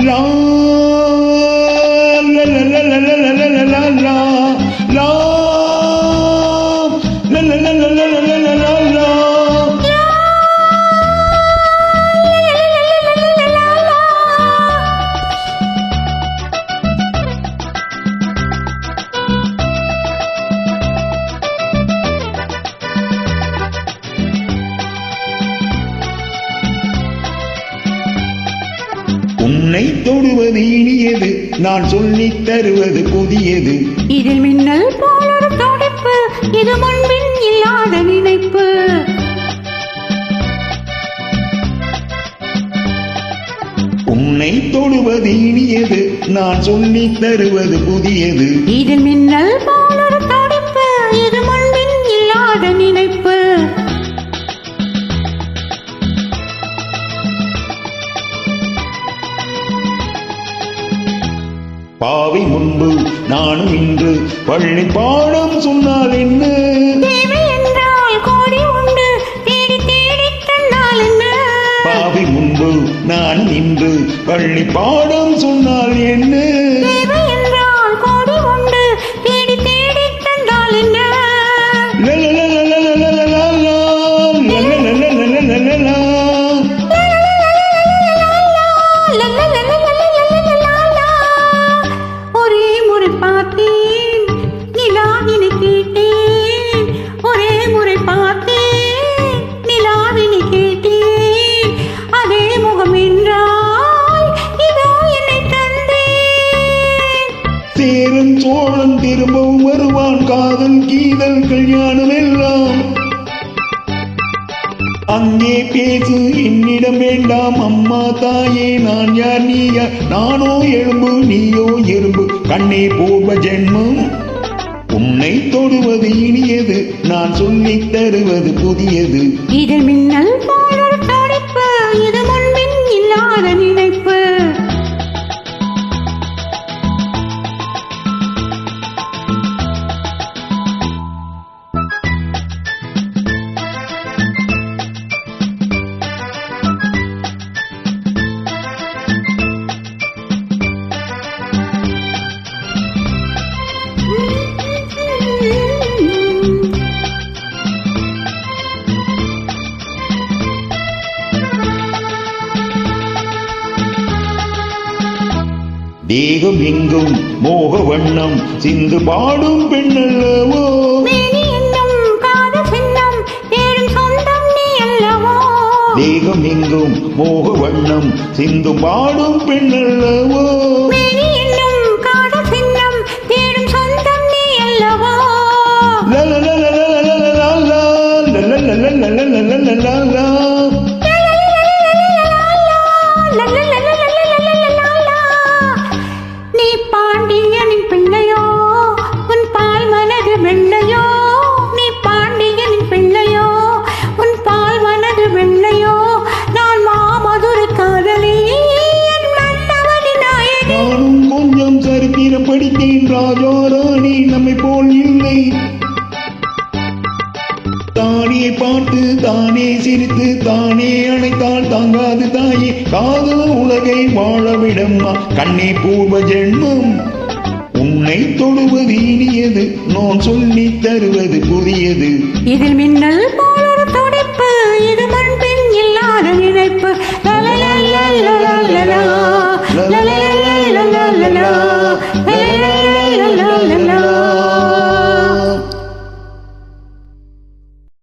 லா லா லா லா லா லா லா லா லா லா லா லா லா லா லா லா லா லா லா. உன்னை தொடுவது இனியது, நான் சொல்லித் தருவது புதியது. இதில் மின்னல் போலொரு துடிப்பு, இது முன்பின் இல்லாத நினைப்பு. உன்னை தொடுவது இனியது, நான் சொல்லித் தருவது புதியது. இதில் மின்னல் போலொரு துடிப்பு, இது முன்பின் இல்லாத நினைப்பு. பாவை முன்பு நானும் இன்று பள்ளி பாடம் சொன்னால் என்ன? தேவை என்றால் கோடி உண்டு, தேடி தேடி தந்தால் என்ன? பாவை முன்பு நானும் இன்று பள்ளி பாடம் சொன்னால் என்ன? தேவை என்றால் கோடி உண்டு, தேடி தேடி தந்தால் என்ன? ஒரே முறை பார்த்தேன், நிலாவினை கேட்டேன். ஒரே முறை பார்த்தேன், நிலாவினை கேட்டேன். அதே முகம் என்றால் இதோ என்னை தந்தேன். சேரன் சோழன் திரும்பவும் வருவான், காதல் கீதல் கல்யாணம் எல்லாம் அங்கே பேசு, என்னிடம் வேண்டாம். அம்மா தாயே நான் யார் நீ யார்? நானோ எறும்பு நீயோ எறும்பு, கண்ணே பூர்வ ஜென்மம். உன்னை தொடுவது இனியது, நான் சொல்லித் தருவது புதியது. இதில் மின்னல் போலொரு துடிப்பு, இது முன்பின் இல்லாத நினைப்பு. தேகம் எங்கும் மோக வண்ணம் சிந்து பாடும் பெண்ணல்லவோ. மேனி என்னும் காதல் சின்னம், தேடும் சொந்தம் நீ அல்லவோ. தேகம் எங்கும் மோக வண்ணம் சிந்து பாடும் பெண்ணல்லவோ. மேனி என்னும் காதல் சின்னம், தேடும் சொந்தம் நீ அல்லவோ. நீ பாண்டியனின் பிள்ளையோ, உன் பால் மனது வெள்ளையோ. நீ பாண்டியனின் பிள்ளையோ, உன் பால் மனது வெள்ளையோ. நான் மாமதுரை காதலி, என் மன்னவனின் நாயகி. நானும் கொஞ்சம் சரித்திரம் படித்தேன், ராஜா ராணி நம்மை போல் இல்லை. தானே பார்த்து தானே சிரித்து தானே அணைத்தால் தாங்காது தாயே, காதல் உலகை வாழவிடம்மா, கண்ணே பூர்வ ஜென்மம். உன்னை தொடுவது இனியது, நான் சொல்லித் தருவது புதியது. இதில் மின்னல்